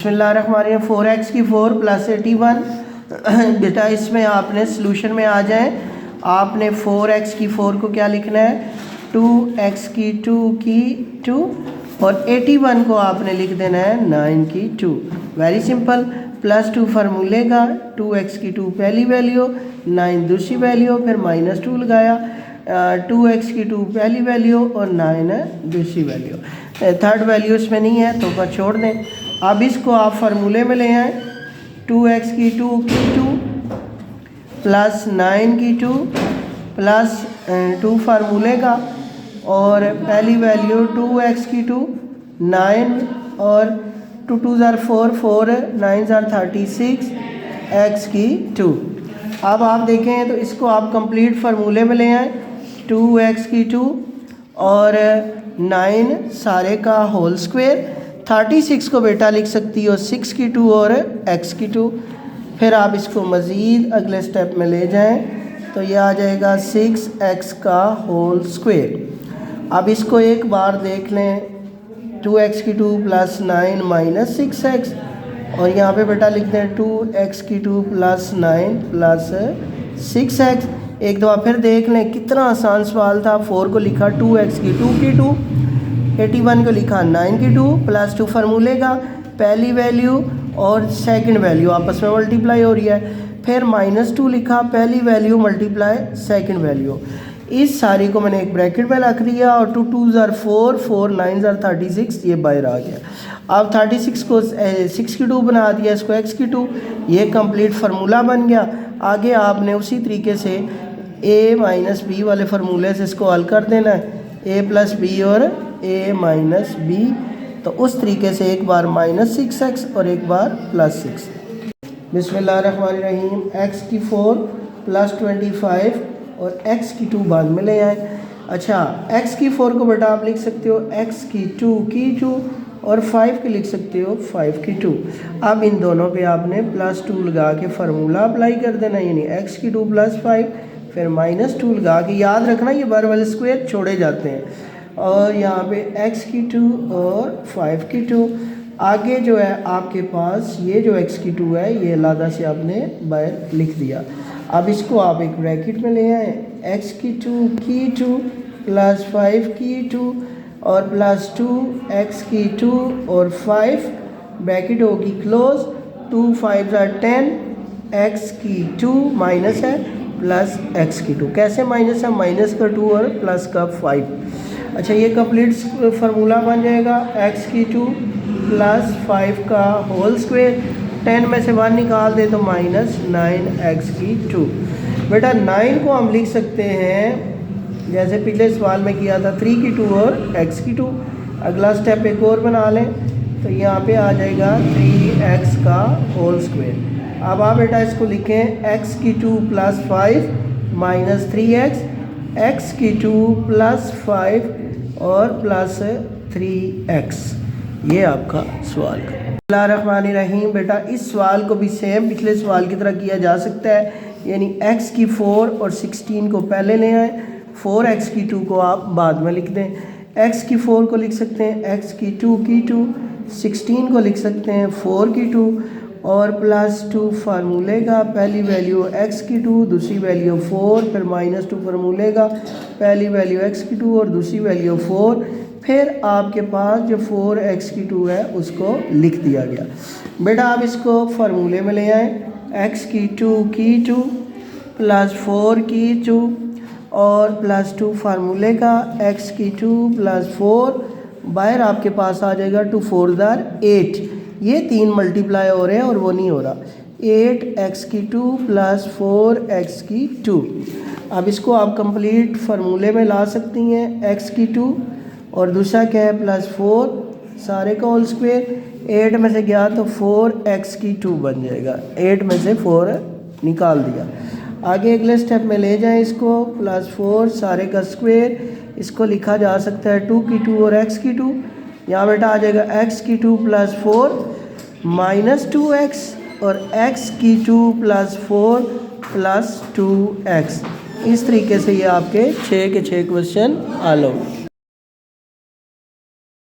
बिस्मिल्लाहिर्रहमानिर्रहीम 4x की 4 plus 81। बेटा इसमें आपने सॉल्यूशन में आ जाए, आपने 4x की 4 को क्या लिखना है, 2x की 2 और 81 को आपने लिख देना है 9 की 2। Very simple. प्लस 2 फार्मूले का, 2x की 2 पहली वैल्यू, 9 दूसरी वैल्यू, फिर -2 लगाया, 2x की 2 पहली वैल्यू और 9 दूसरी वैल्यू। थर्ड वैल्यू इसमें नहीं है तो बस छोड़ दें। अब इसको आप फार्मूले में ले आएँ, 2x की 2 प्लस 9 की 2 प्लस 2 फार्मूले का और पहली वैल्यू 2x की 2, 9 और 2 2 ज़ार 4, 4 9 ज़ार 36, x की 2। अब आप देखें तो इसको आप कंप्लीट फार्मूले में ले आएँ, 2x की 2 और 9 सारे का होल स्क्वायर। 36 को बेटा लिख सकती हो 6 की 2 और x की 2। फिर आप इसको मज़ीद अगले स्टेप में ले जाएं तो ये आ जाएगा 6x का होल स्क्वायर। अब इसको एक बार देख लें, 2x की 2 प्लस 9 माइनस 6x और यहाँ पे बेटा लिख दें 2x की 2 प्लस 9 प्लस 6x। एक दफ़ा फिर देख लें, कितना आसान सवाल था। 4 को लिखा 2x की 2 81 को लिखा 9 की 2 प्लस 2 फार्मूले का, पहली वैल्यू और सेकंड वैल्यू आपस में मल्टीप्लाई हो रही है, फिर -2 लिखा, पहली वैल्यू मल्टीप्लाई सेकंड वैल्यू। इस सारी को मैंने एक ब्रैकेट में रख दिया और 2 2 ज़ार 4, 4 9 ज़ार 36, ये बाहर आ गया। अब 36 को 6 की 2 बना दिया, इसको x की 2, ये कंप्लीट फार्मूला बन गया। आगे आपने उसी तरीके से a माइनस बी वाले फार्मूले से इसको हल कर देना है, a प्लस बी और a माइनस बी। तो उस तरीके से एक बार -6x और एक बार +6। बिस्मिल्लाहिर्रहमानिर्रहीम। x की 4 प्लस 25 और x की 2 बाद में ले आए। अच्छा, x की 4 को बेटा आप लिख सकते हो x की 2 और 5 की लिख सकते हो 5 की 2। अब इन दोनों पे आपने +2 लगा के फार्मूला अप्लाई कर देना, यानी x की 2 प्लस 5 फिर -2 लगा के, याद रखना ये बार वाले स्क्वायर छोड़े जाते हैं, और यहाँ पे x की 2 और 5 की 2। आगे जो है आपके पास ये जो x की 2 है ये अलग से आपने बाहर लिख दिया। अब इसको आप एक ब्रैकेट में ले आए, x की 2 प्लस 5 की 2 और प्लस 2 x की 2 और 5, ब्रैकेट होगी क्लोज, 2 5 ज़ार 10, x की 2 माइनस है प्लस x की 2। कैसे माइनस है, माइनस का 2 और प्लस का 5। अच्छा, ये कंप्लीट फार्मूला बन जाएगा, x की 2 प्लस 5 का होल स्क्वायर, 10 में से 1 निकाल दे तो -9x की 2। बेटा 9 को हम लिख सकते हैं जैसे पिछले सवाल में किया था 3 की 2 और x की 2। अगला स्टेप एक और बना लें तो यहाँ पे आ जाएगा 3x का होल स्क्वायर। अब आप बेटा इसको लिखें x की 2 प्लस 5 माइनस 3x, x की 2 प्लस 5 और प्लस 3x। ये आपका सवाल है। बिस्मिल्लाहिर्रहमानिर्रहीम। बेटा इस सवाल को भी सेम पिछले सवाल की तरह किया जा सकता है, यानी x की 4 और 16 को पहले ले आए, 4x की 2 को आप बाद में लिख दें। x की 4 को लिख सकते हैं x की 2 16 को लिख सकते हैं 4 की 2 और प्लस 2 फार्मूले का, पहली वैल्यू x की 2, दूसरी वैल्यू 4, फिर -2 फार्मूले का, पहली वैल्यू x की 2 और दूसरी वैल्यू 4, फिर आपके पास जो 4x की 2 है उसको लिख दिया गया। बेटा आप इसको फार्मूले में ले आएँ, x की 2 प्लस 4 की 2 और प्लस 2 फार्मूले का, x की 2 प्लस 4, बाहर आपके पास आ जाएगा 2 4 ज़ार 8, ये 3 मल्टीप्लाई हो रहे हैं और वो नहीं हो रहा, 8x की 2 प्लस 4x की 2। अब इसको आप कंप्लीट फार्मूले में ला सकती हैं, x की 2 और दूसरा क्या है +4 सारे का होल स्क्वायर, 8 में से गया तो 4x की 2 बन जाएगा, 8 में से 4 निकाल दिया। आगे अगले स्टेप में ले जाएं इसको, +4 सारे का स्क्वायर, इसको लिखा जा सकता है 2 की 2 और x की 2। यहाँ बेटा आ जाएगा x की 2 प्लस 4 माइनस 2x और x की 2 प्लस 4 प्लस 2x। इस तरीके से ये आपके 6 के 6 क्वेश्चन हल होंगे।